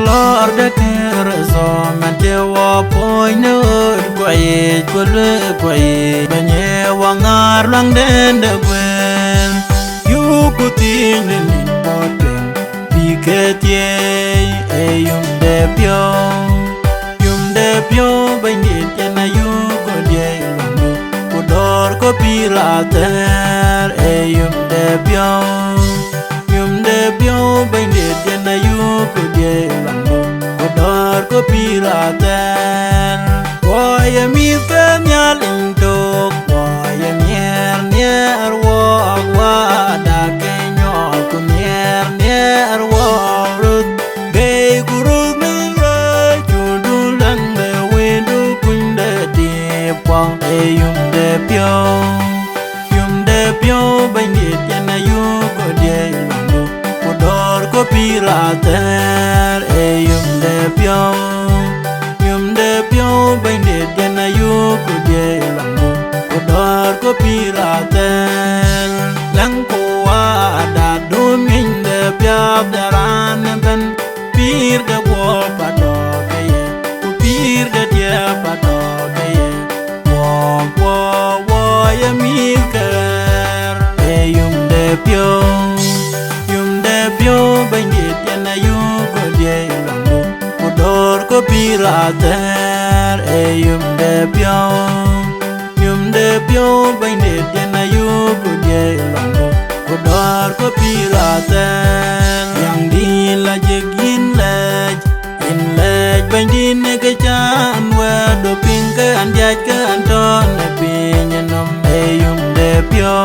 lor de ker so man che wa poi no quay quê quay banye wangar lang den de gwen yu kutin nin boten bi ke tie e yum de pyo banye na yu ko je landu ko dor ko pirater e yum de pyo banye na yu ko je landu ko dor ko pirater Why mi fe nyaling tok Why mier wa da kenyo ku mier wa rut be guru mi ra chu du lang de windu kun de di pa e yum de pyo bai ni na yu ko de landu ko dor ko pirater e yum de pyo bai ni na yu ko de landu ko dor ko pirater lang ko wa da do min de pyap daran ben pir de wo pa do ke ye ku pir de dia pa do ke ye wo ya mi ker e yum de pyo bai ni na yu ko de landu ko dor ko pirater e yum de pyo bai ni na yu ko de landu ko dor ko pirater yang di la jegin lej in lej bai di ne ke chan wa do ping ke an jaj ke an ton ne pin nom e yum de pyo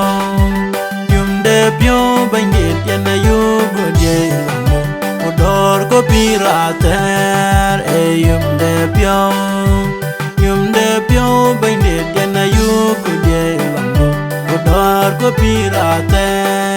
bai ni na yu ko de landu ko dor ko pirater e yum de pyo bai ni na yu ko de landu ko dor ko pirater